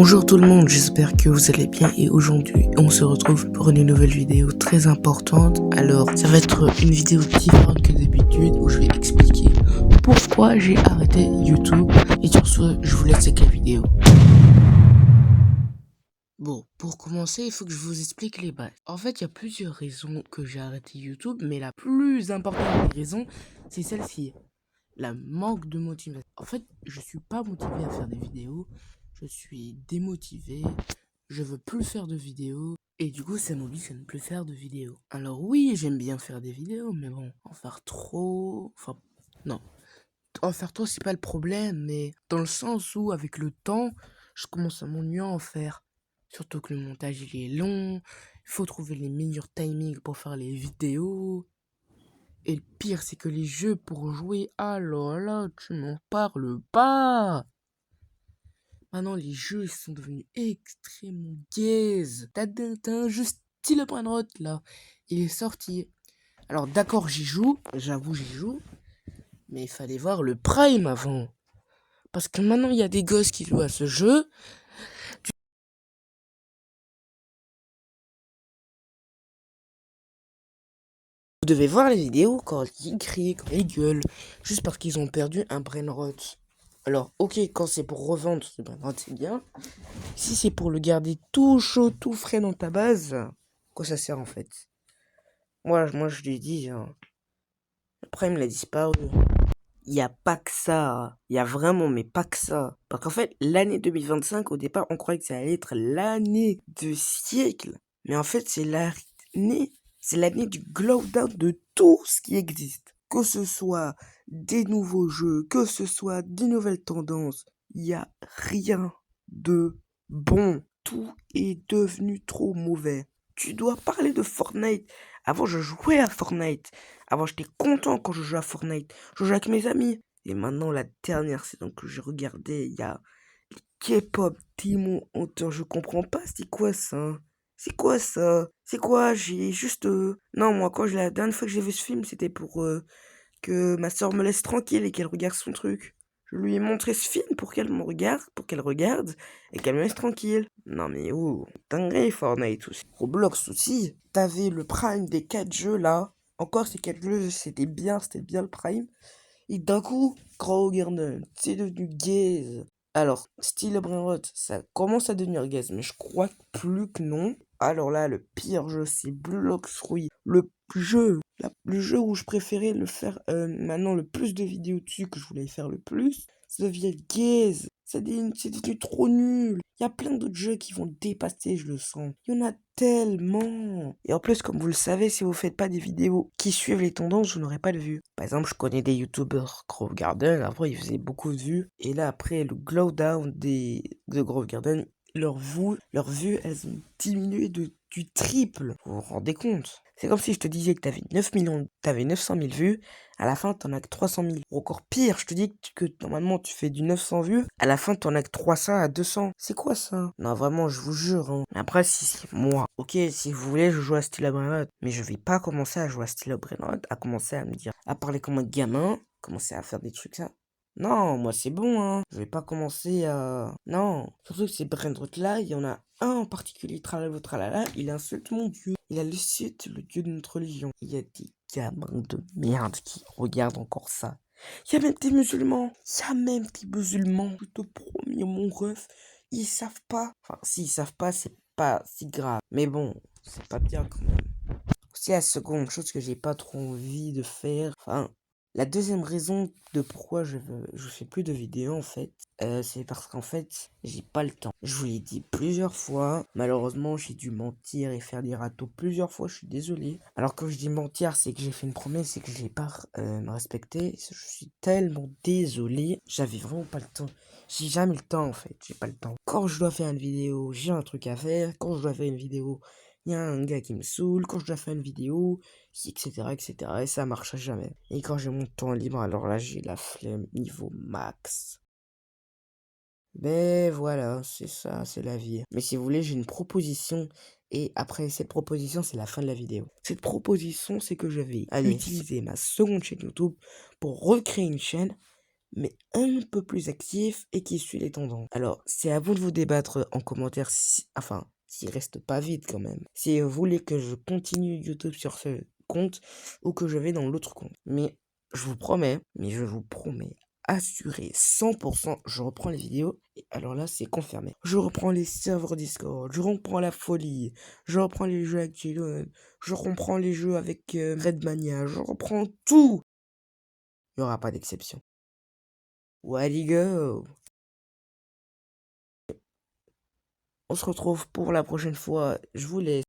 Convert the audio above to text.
Bonjour tout le monde, j'espère que vous allez bien et aujourd'hui on se retrouve pour une nouvelle vidéo très importante. Alors ça va être une vidéo différente que d'habitude où je vais expliquer pourquoi j'ai arrêté YouTube et sur ce je vous laisse avec la vidéo. Bon, pour commencer, il faut que je vous explique les bases. En fait, il y a plusieurs raisons que j'ai arrêté YouTube, mais la plus importante des raisons, c'est celle-ci. La manque de motivation. En fait, je suis pas motivé à faire des vidéos, je suis démotivé, je veux plus faire de vidéos, et du coup, ça m'oblige à ne plus faire de vidéos. Alors oui, j'aime bien faire des vidéos, mais bon, en faire trop... Enfin, non. En faire trop, c'est pas le problème, mais dans le sens où, avec le temps, je commence à m'ennuyer à en faire. Surtout que le montage, il est long, il faut trouver les meilleurs timings pour faire les vidéos. Et le pire, c'est que les jeux pour jouer, alors là, tu m'en parles pas. Maintenant, les jeux, ils sont devenus extrêmement gaze. T'as un jeu style Brainrot, là. Il est sorti. Alors, d'accord, j'y joue. J'avoue, j'y joue. Mais il fallait voir le Prime avant. Parce que maintenant, il y a des gosses qui jouent à ce jeu. Vous devez voir les vidéos quand ils crient, quand ils gueulent. Juste parce qu'ils ont perdu un Brainrot. Alors, ok, quand c'est pour revendre ce Brainrot, c'est bien. Si c'est pour le garder tout chaud, tout frais dans ta base, quoi ça sert en fait? Moi je lui dis, hein, après il me l'a disparu. Il n'y a pas que ça. Il y a vraiment, mais pas que ça. Parce qu'en fait, l'année 2025, au départ, on croyait que ça allait être l'année de siècle. Mais en fait, c'est l'année du glow down de tout ce qui existe. Que ce soit des nouveaux jeux, que ce soit des nouvelles tendances, il n'y a rien de bon. Tout est devenu trop mauvais. Tu dois parler de Fortnite. Avant, je jouais à Fortnite. Avant, j'étais content quand je jouais à Fortnite. Je jouais avec mes amis. Et maintenant, la dernière saison que j'ai regardée, il y a K-pop Demon Hunter. Je comprends pas, c'est quoi ça? C'est quoi ça? C'est quoi? J'ai juste... Non, moi, la dernière fois que j'ai vu ce film, c'était pour que ma soeur me laisse tranquille et qu'elle regarde son truc. Je lui ai montré ce film pour qu'elle me regarde, pour qu'elle regarde et qu'elle me laisse tranquille. Non mais oh, dinguerie Fortnite aussi. Roblox aussi. T'avais le prime des 4 jeux là. Encore ces 4 jeux, c'était bien le prime. Et d'un coup, Crow Garden, c'est devenu gaze. Alors, style Brainrot, ça commence à devenir gaze, mais je crois plus que non. Alors là, le pire jeu, c'est Blox Fruit. Le jeu où je préférais le faire maintenant le plus de vidéos dessus que je voulais faire le plus, ça devient gaze. C'est devenu trop nul. Il y a plein d'autres jeux qui vont dépasser, je le sens. Il y en a tellement. Et en plus, comme vous le savez, si vous faites pas des vidéos qui suivent les tendances, vous n'aurez pas de vues. Par exemple, je connais des youtubeurs Grove Garden, avant ils faisaient beaucoup de vues. Et là, après le glow down de Grove Garden, leurs vues, elles ont diminué du triple. Vous vous rendez compte? C'est comme si je te disais que t'avais 900 000 vues, à la fin t'en as que 300 000. Ou encore pire, je te dis que normalement tu fais du 900 vues, à la fin t'en as que 300 à 200. C'est quoi ça? Non, vraiment, je vous jure, hein. Mais après, si c'est moi, ok, si vous voulez, je joue à Steel Brainrot, mais je vais pas commencer à jouer à Steel Brainrot, à commencer à me dire, à parler comme un gamin, commencer à faire des trucs ça. Non, moi c'est bon, hein. Je vais pas commencer à... Non. Surtout que ces Brainrot là, il y en a un en particulier, tralala, tralala, il insulte mon dieu. Il insulte le dieu de notre religion. Il y a des gamins de merde qui regardent encore ça. Il y a même des musulmans. Il y a même des musulmans. Je te promets, mon ref. Ils savent pas. Enfin, s'ils savent pas, c'est pas si grave. Mais bon, c'est pas bien quand même. Aussi, la seconde chose que j'ai pas trop envie de faire. Enfin, la deuxième raison de pourquoi je fais plus de vidéos en fait, c'est parce qu'en fait, j'ai pas le temps. Je vous l'ai dit plusieurs fois, malheureusement, j'ai dû mentir et faire des râteaux plusieurs fois, je suis désolé. Alors quand je dis mentir, c'est que j'ai fait une promesse et que j'ai pas respecté. Je suis tellement désolé, j'avais vraiment pas le temps. J'ai jamais le temps en fait, j'ai pas le temps. Quand je dois faire une vidéo, j'ai un truc à faire. Quand je dois faire une vidéo, il y a un gars qui me saoule. Quand je dois faire une vidéo, etc., etc. Et ça marche jamais. Et quand j'ai mon temps libre, alors là, j'ai la flemme niveau max. Mais voilà, c'est ça, c'est la vie. Mais si vous voulez, j'ai une proposition. Et après cette proposition, c'est la fin de la vidéo. Cette proposition, c'est que je vais utiliser ma seconde chaîne YouTube pour recréer une chaîne mais un peu plus actif et qui suit les tendances. Alors, c'est à vous de vous débattre en commentaire, s'il reste pas vide quand même. Si vous voulez que je continue YouTube sur ce compte ou que je vais dans l'autre compte. Je vous promets, assuré 100%, je reprends les vidéos. Et alors là, c'est confirmé. Je reprends les serveurs Discord, je reprends la folie, je reprends les jeux avec Chillon, je reprends les jeux avec Redmania, je reprends tout. Il n'y aura pas d'exception. Wally go! On se retrouve pour la prochaine fois. Je vous laisse.